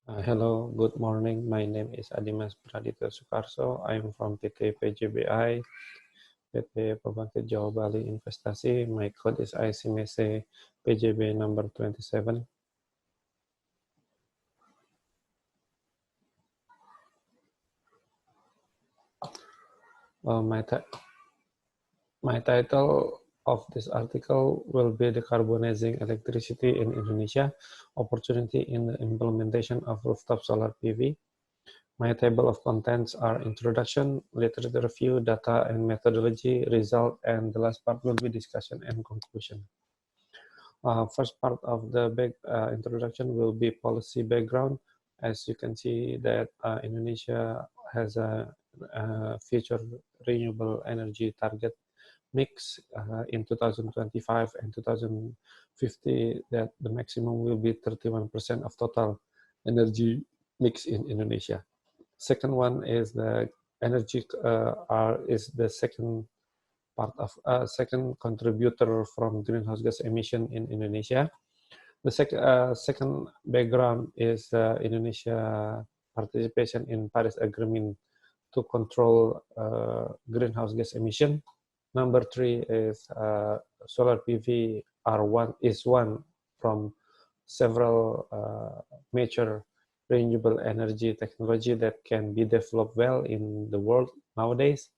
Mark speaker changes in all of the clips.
Speaker 1: Hello, good morning. My name is Adimas Pradityo Sukarso. I'm from PT PJBI, PT Pembangkitan Jawa Bali Investasi. My code is ICIMECE PJB number 27. My title of this article will be Decarbonizing Electricity in Indonesia, Opportunity in the Implementation of Rooftop Solar PV. My table of contents are introduction, literature review, data and methodology, result, and the last part will be discussion and conclusion. First part of the introduction will be policy background. As you can see that Indonesia has a future renewable energy target mix in 2025 and 2050 that the maximum will be 31% of total energy mix in Indonesia. Second one is the energy is the second part of second contributor from greenhouse gas emission in Indonesia. The second background is Indonesia participation in Paris Agreement to control greenhouse gas emission. Number three is solar PV is one from several major renewable energy technology that can be developed well in the world nowadays.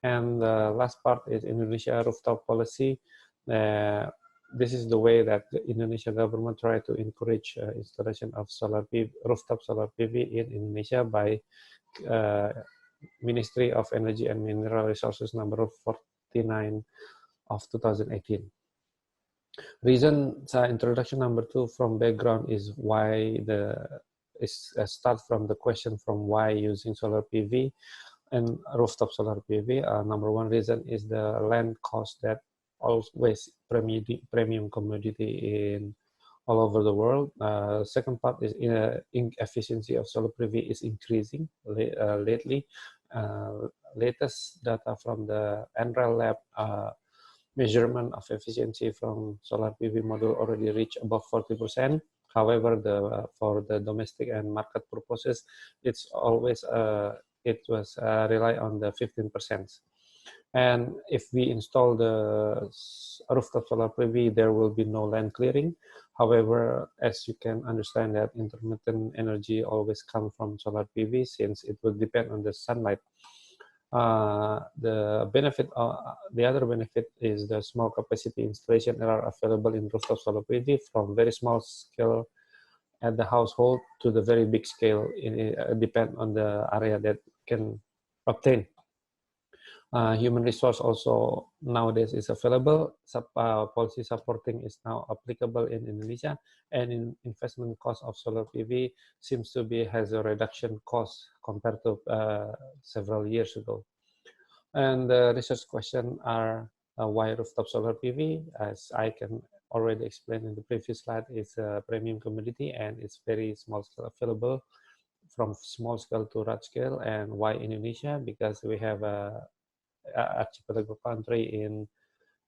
Speaker 1: And the last part is Indonesia rooftop policy. This is the way that the Indonesia government try to encourage installation of rooftop solar PV in Indonesia by Ministry of Energy and Mineral Resources number 49 of 2018. Reason introduction number 2 from background is why start from the question from why using solar PV and rooftop solar PV. Number one reason is the land cost that always premium commodity in all over the world. Second part is efficiency of solar PV is increasing lately. Latest data from the NREL lab measurement of efficiency from solar PV module already reached above 40%. However, for the domestic and market purposes, it's always it was rely on the 15%. And if we install the rooftop solar PV, there will be no land clearing. However, as you can understand that intermittent energy always comes from solar PV since it will depend on the sunlight. The other benefit is the small capacity installation that are available in rooftop solar PV from very small scale at the household to the very big scale. It depend on the area that can obtain. Human resource also nowadays is available. Policy supporting is now applicable in Indonesia, and investment cost of solar PV seems to be has a reduction cost compared to several years ago. And the research question are why rooftop solar PV? As I can already explain in the previous slide, it's a premium commodity and it's very small scale available from small scale to large scale. And why Indonesia? Because we have a archipelago country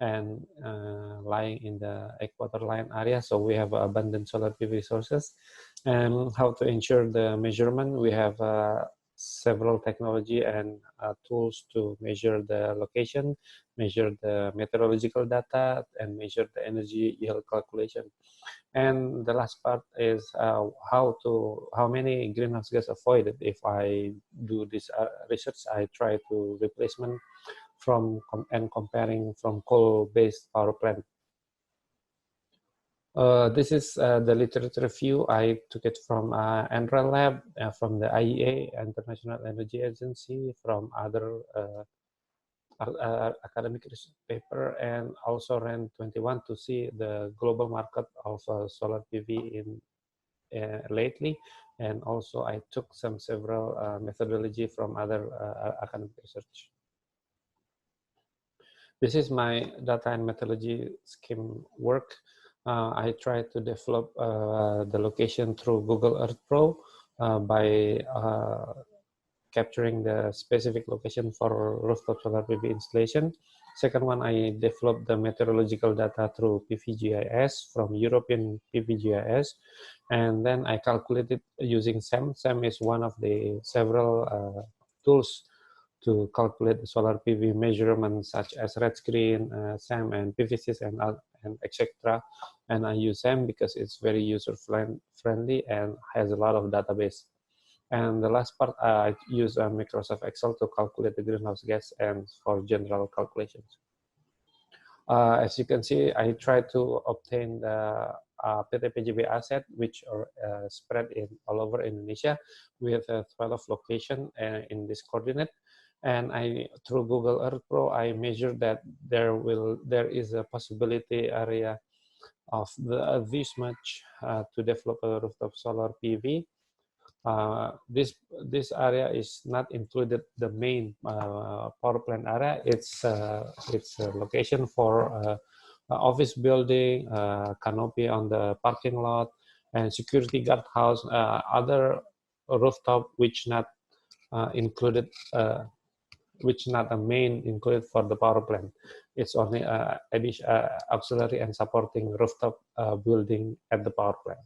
Speaker 1: lying in the equator line area, so we have abundant solar PV resources. And how to ensure the measurement? We have several technology and tools to measure the location, measure the meteorological data, and measure the energy yield calculation. And the last part is how many greenhouse gas avoided. If I do this research, I try to replacement from and comparing from coal-based power plant. This is the literature review. I took it from NREL lab, from the IEA, International Energy Agency, from other academic research paper, and also RAN 21 to see the global market of solar PV in lately. And also I took several methodology from other academic research. This is my data and methodology scheme work. I try to develop the location through Google Earth Pro by capturing the specific location for rooftop solar PV installation. Second one, I developed the meteorological data through PVGIS from European PVGIS. And then I calculated using SEM. SEM is one of the several tools to calculate the solar PV measurements such as red screen, SEM, and PVCs, and etc. And I use SEM because it's very user friendly and has a lot of database. And the last part, I use Microsoft Excel to calculate the greenhouse gas and for general calculations. As you can see, I try to obtain the PT PJB asset, which are spread all over Indonesia with 12 locations in this coordinate. And through Google Earth Pro, I measured that there is a possibility area of this much to develop a rooftop solar PV. This area is not included the main power plant area. It's a location for office building, canopy on the parking lot, and security guard house. Other rooftop which not included. Which not a main included for the power plant. It's only auxiliary and supporting rooftop building at the power plant.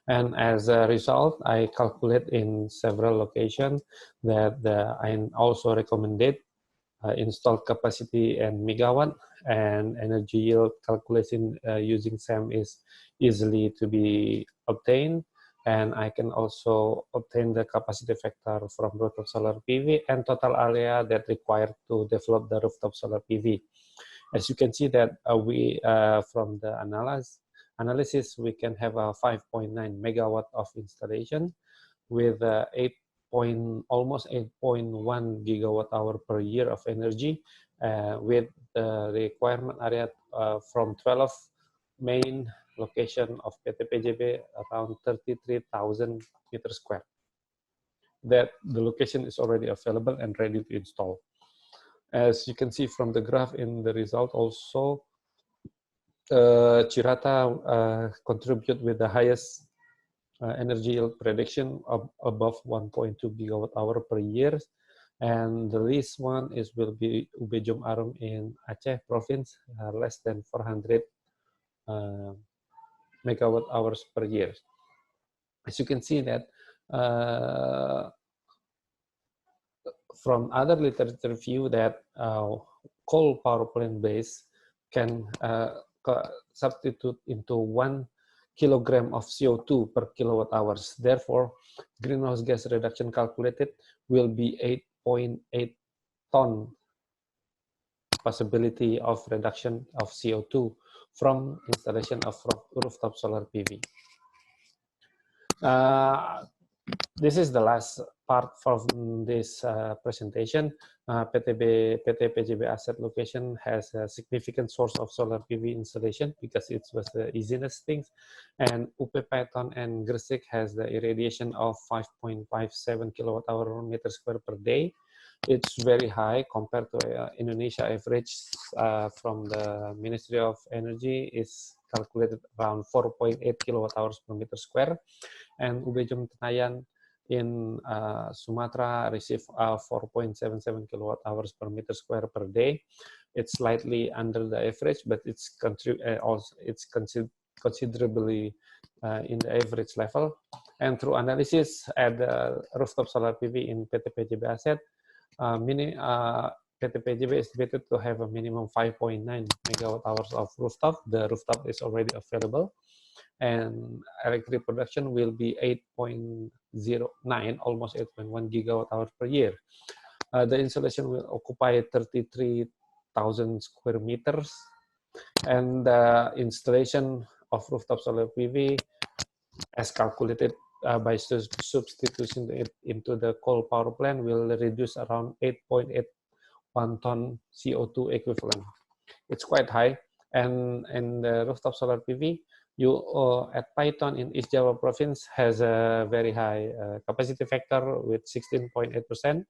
Speaker 1: And as a result, I calculate in several locations that I also recommended installed capacity and megawatt, and energy yield calculation using SEM is easily to be obtained. And I can also obtain the capacity factor from rooftop solar PV and total area that required to develop the rooftop solar PV. As you can see that from the analysis, we can have a 5.9 megawatt of installation with almost 8.1 gigawatt hour per year of energy, with the requirement area from 12 main location of PT PJB around 33,000 meters square. That the location is already available and ready to install. As you can see from the graph in the result also, Cirata contribute with the highest energy yield prediction of above 1.2 gigawatt hour per year, and the least one will be Ubejom Arum in Aceh province, less than 400 megawatt hours per year. As you can see that from other literature view that coal power plant base can substitute into 1 kilogram of CO2 per kilowatt hours. Therefore, greenhouse gas reduction calculated will be 8.8 ton possibility of reduction of CO2 from installation of rooftop solar PV. This is the last part from this presentation. PT PJB asset location has a significant source of solar PV installation because it was the easiest things. And UP Python and Gresik has the irradiation of 5.57 kilowatt hour meter square per day. It's very high compared to Indonesia average from the Ministry of Energy is calculated around 4.8 kilowatt hours per meter square. And Ubejom Tenayan in Sumatra receive 4.77 kilowatt hours per meter square per day. It's slightly under the average, but it's considerably in the average level. And through analysis at the rooftop solar PV in PT PJB asset, PT PJB estimated to have a minimum 5.9 megawatt hours of rooftop. The rooftop is already available. And electric production will be 8.09, almost 8.1 gigawatt hours per year. The installation will occupy 33,000 square meters, and the installation of rooftop solar PV, as calculated by substitution into the coal power plant, will reduce around 8.81 ton CO2 equivalent. It's quite high, and the rooftop solar PV, at Python in East Java province has a very high capacity factor with 16.8%,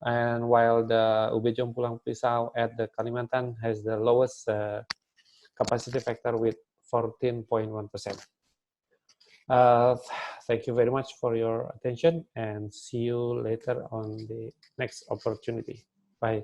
Speaker 1: and while the Ubejom Pulang Pisau at the Kalimantan has the lowest capacity factor with 14.1%. Thank you very much for your attention, and see you later on the next opportunity. Bye.